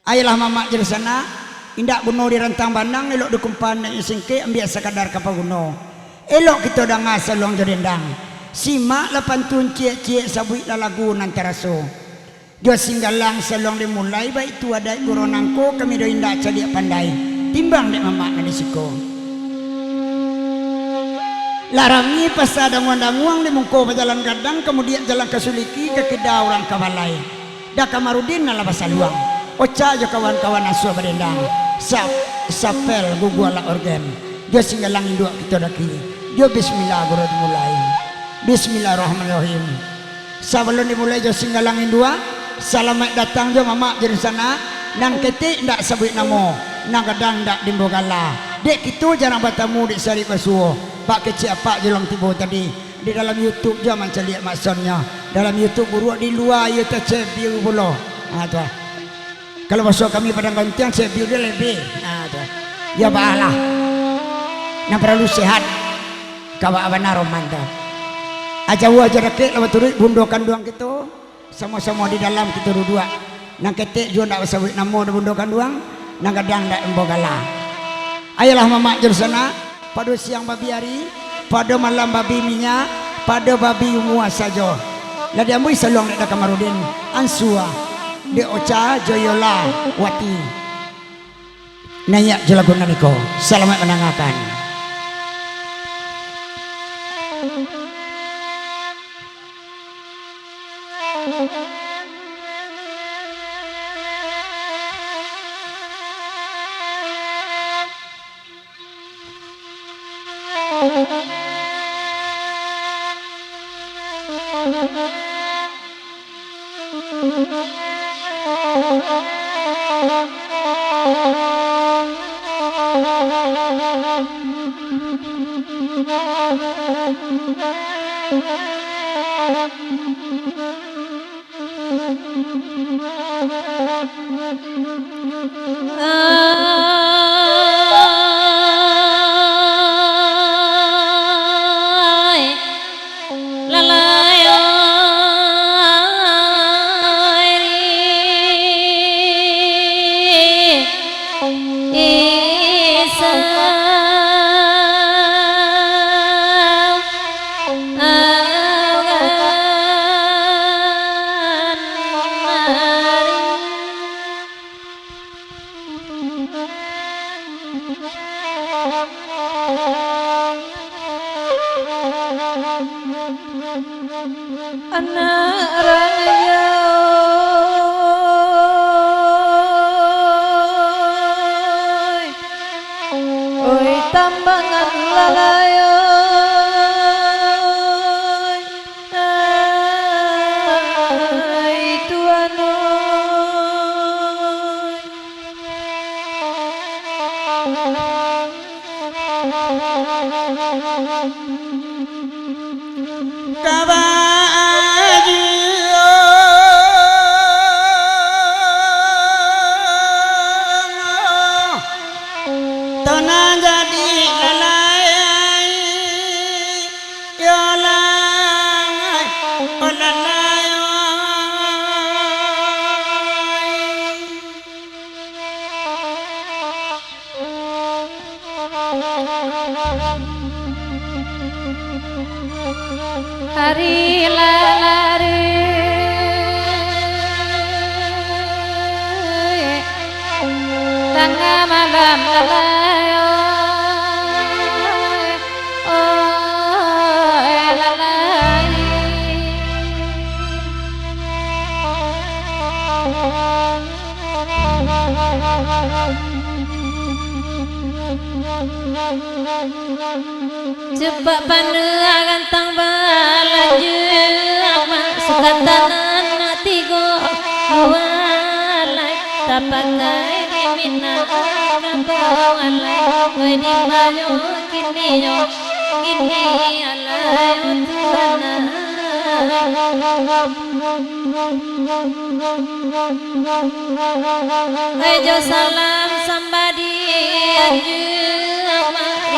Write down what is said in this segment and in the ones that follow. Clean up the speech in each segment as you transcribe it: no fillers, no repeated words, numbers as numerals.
Ayolah mama jadi sana indak bunuh di rentang bandang elok dukumpan yang isingke ambil sekadar kapal guno elok kita dah ngasal luang jodendang simak lapan tun cie-cie sabuik lalagu nanti raso dia singgalang seluang dimulai baik tu ada kuronangko kami do indak cadia pandai timbang dek mama nadi siko larangi pas ada ngondang-nguang di mungko berjalan gadang kemudian jalan ke suliki ke kedah orang kabalai dah kamarudin nala basal luang oca jo kawan-kawan asu berendang sapel gugu ala organ dia singgalang induk kita daki dia bismillah guru dimulai bismillahirrahmanirrahim sebelum dimulai jo singgalang indua selamat datang jo mama jadi sana nang ketik ndak sebut namo nang gadang ndak dimbogala dek kita jarang bertemu di sari basuh pak kecil apa jelang tiba tadi di dalam YouTube jangan cari maksudnya dalam YouTube buruk di luar you tercep view pula tu kalau masuk kami pada gantian saya view dia lebih tu ya bahalah yang perlu sehat kawa abana romanta aja aja rakit lawan turut bundokan doang kita sama-sama di dalam kita dua nang ketik juga ndak sebut nama bundokan doang nang kadang ndak embogala ayolah mama jur sana pada siang babi hari pada malam babi minyak pada babi umua saja lah dia mui saluang dak kamarudin ansua de oca joyola wati nanya jelagun niko selamat menangakan anak raya oi tambangan lalayo ai tuan hari lalari tengah malam lalayo lalai cepat pandai gantang balaju sukatanan tigo walai tapakai dimina kau alai koi di baju kini alai untana ayo salam sambadi aju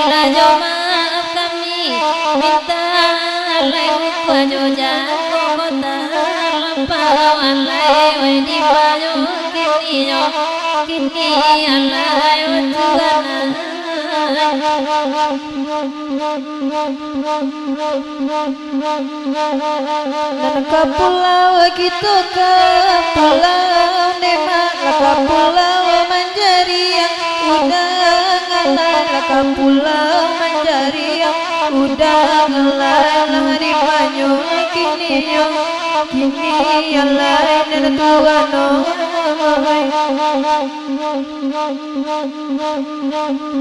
ilajo maaf kami minta alai waju jago kota lampau alai di baju kini kini alai utuana dan ke pulau gitu ke pulau Demak ke pulau Manjariang udah ngalai ke pulau Manjariang udah ngalai di banyu kini yang lain dan tuano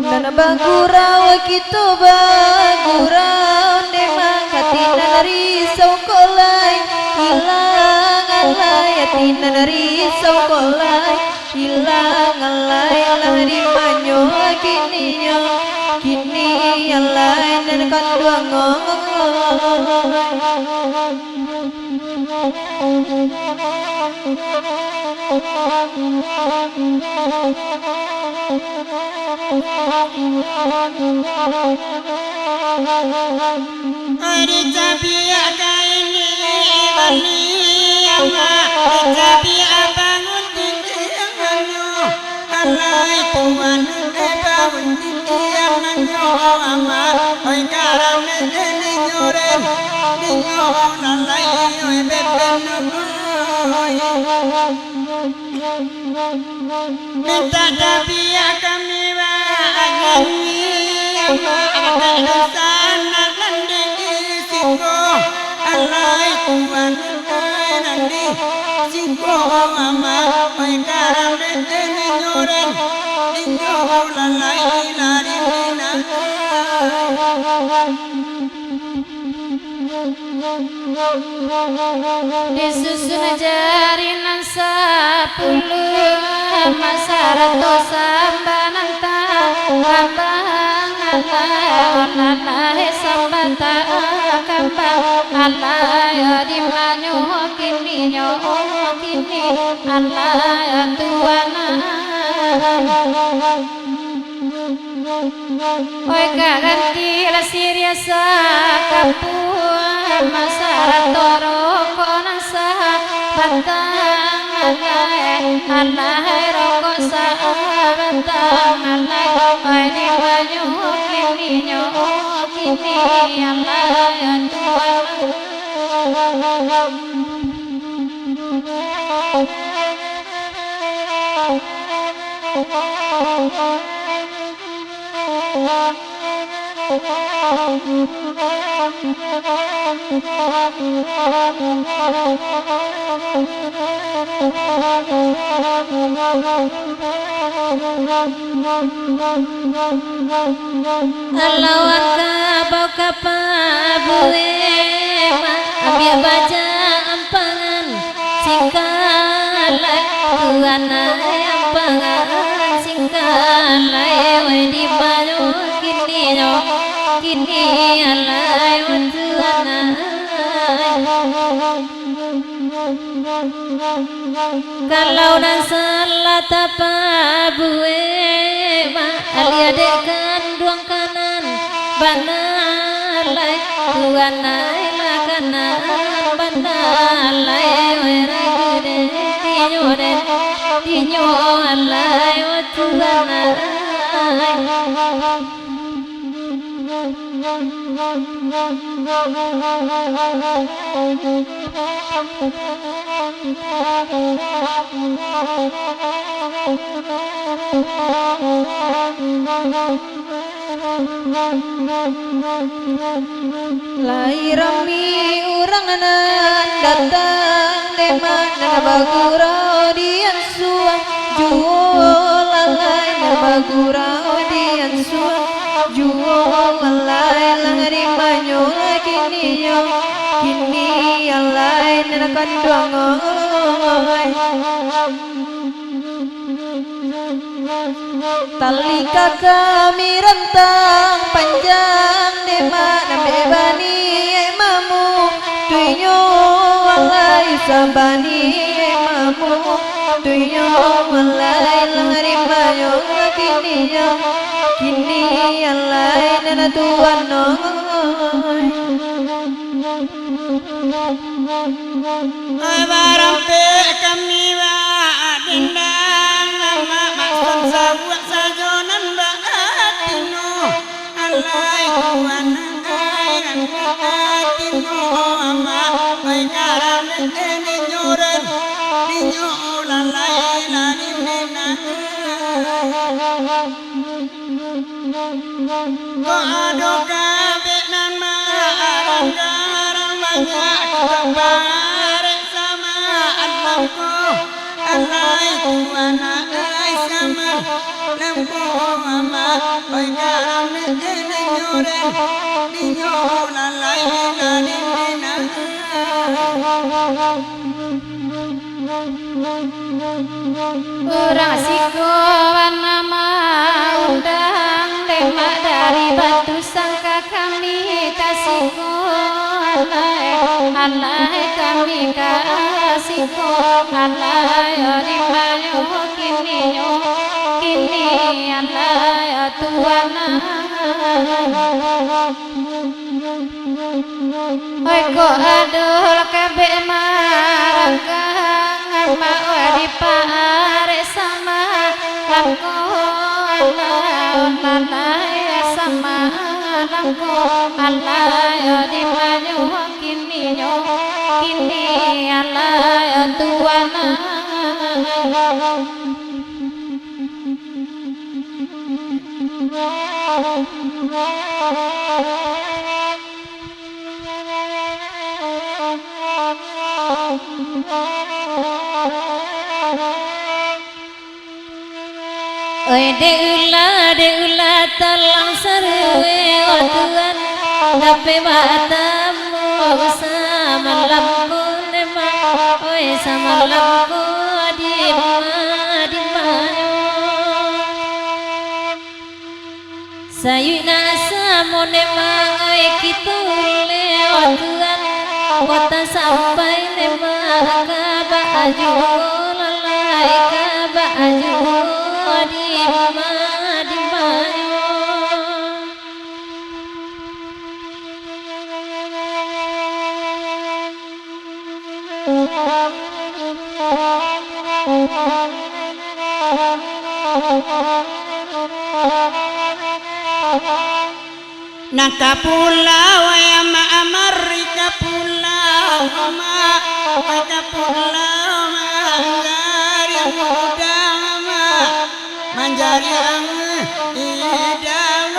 dan bagurau gitu bagurau Demak katina risau kolai hilang alai katina risau kolai hilang alai lari manyo kini yang lain dan kanduango Adi tabia kaini bani ama tabia bangun tinggi amanyo alai tuan bangun tinggi amanyo ama oi karam ni nyoren ni nyoran lai oi beben minta tabia kami bagi ama sana nandingi singko alai tuan nandi singko ama oi karam ni nyoren ni nyoran lai lari nina disusun jarinan 10 masarato sambanan kambang alai sambata kambang alai di manyu kini alai tuana oi ganti la siria sa kapu masarato roko nasa batang alai roko sa batang alai di banyu kini alai alawan kabau kapabuwe abia baca ampangan singkalai tuanai ampangan singkalai we di banyu kini alai tuanai kalau dan salah tapabuwe alia dekan duang kanan banalai tuanai la kanan banalai wera gede tinyo alai tuanai Lairami uranganan datang Demak bagurau dian suang jual lalai bagurau dian suang jual lalai langari banyu kini yang lain akan duangoy tali kami rentang panjang Demak nambe bani mamu tuyo walai sabani mamu tuyo walai langari bayo kini yang lain na tuan noy abarampe kami wa dendang ko ado kabe nan marang garang banyak kebare sama anakku alai tuana ai sama lempo mama oi garang ne nyore di nyola lai na dina Orang sikoan nama undang demak dari batu sangka kami kasihku alai kami kasihku alai orimanyo kini alai tuana oi ko adol kabe marang ma di pare sama langko alai sama langko alai di manyo kini alai tuana oi deula talang sarwe otuan dape batamu samalam ko nema oi samalam ko di mayo sayuna samone mangai kitule otuan kota sampai nema ka baju lalai ka baju di mayo Nakapulau ya ma Amerika pulau ma pulau manjari muda ma manjari idang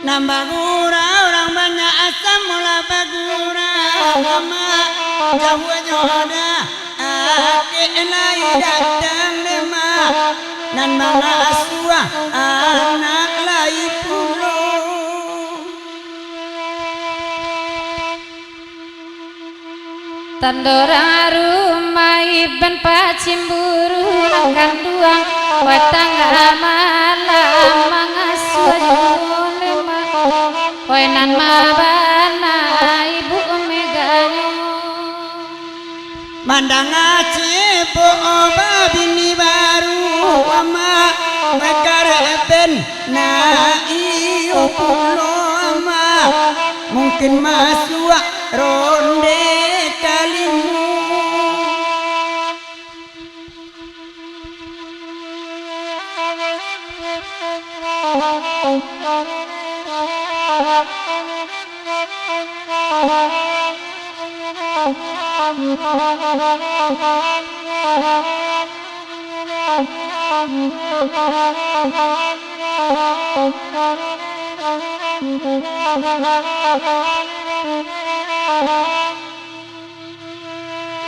nambah gura orang banyak asam mula bagura ma jauh joda ake lai datang dema nan mga aswa anak lai pulo tandora rumah iban pacimburu akan duang watang malam mangaswa lema oi nan mabana ibu meganyo mandang acipo oba bini baru ama mekareben na iyo pulo ama mungkin masua ronde kalimu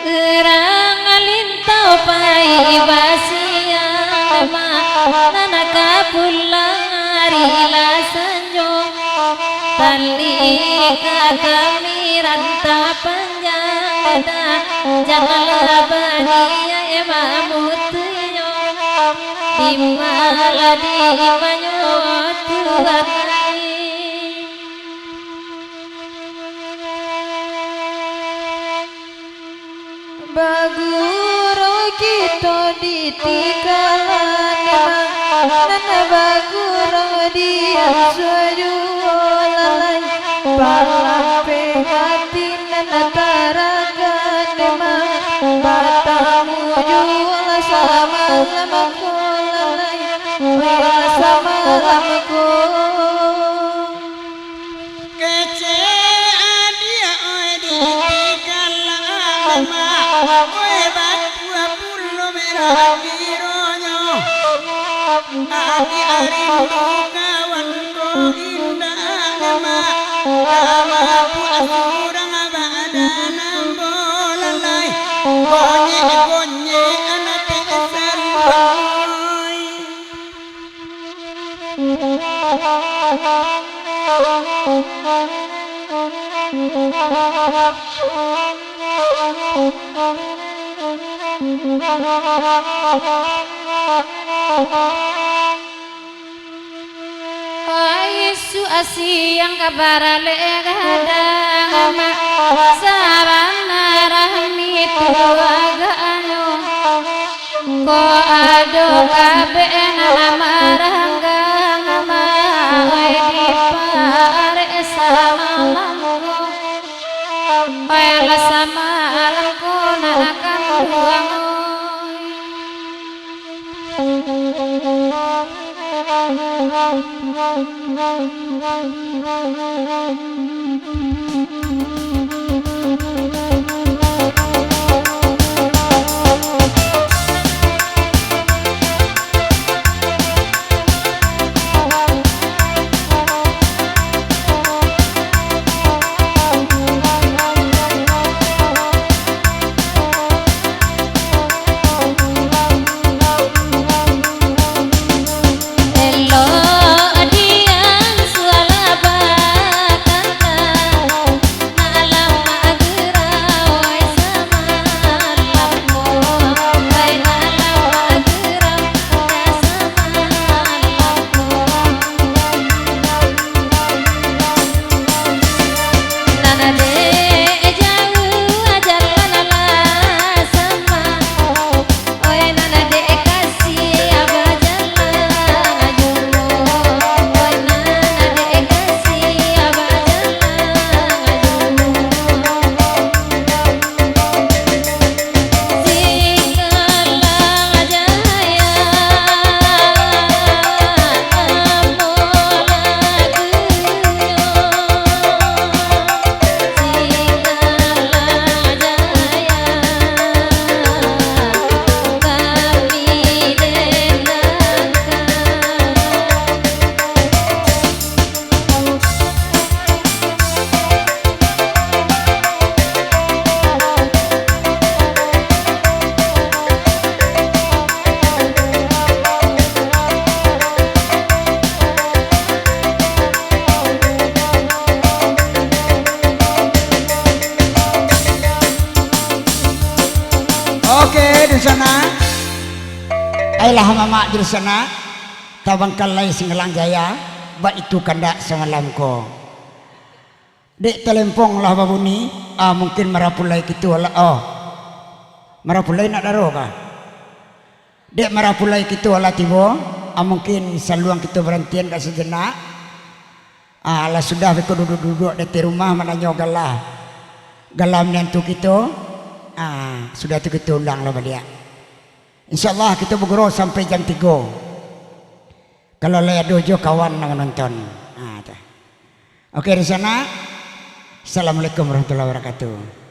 Erang alintau pai basia ma nanaka pulang arila sanjo tali kami ranta panjang janganlah bania emamutyo dimala dimanyo Tuhan baguro kita ditikalan nana baguro dia soju lalai palape hati nana taragan demang batamu jual sama lamaku lalai sama lamaku kece adia oi ditikalan Kowe batu pulo merah bironyo Adi arindu kawan ko indah nama Kamapu asurang badanang bolalay Gonye anak tesan boy Yesu asiyang kabarale gadang sarana rahmi tuagayo ko ado kabe maranggang mai di pare samalamku Pela samalamku nanakan buangoy Oke di sana, ayolah mama di sana, tabangkalai Singgalang Jaya, bak itu kandak semalamko. Dek telempong lah babuni, mungkin marapulai gitu lah, marapulai nak daro kah? Dek marapulai gitu lah tibo, mungkin saluang kita berhentian kat sejenak. Lah sudah kita duduk-duduk di rumah mana nyogalah, galam nentu kita. Sudah itu kita ulang lah dia. InsyaAllah kita bergerak sampai jam 3. Kalau laya dojo kawan nak nonton. Oke di sana. Assalamualaikum warahmatullahi wabarakatuh.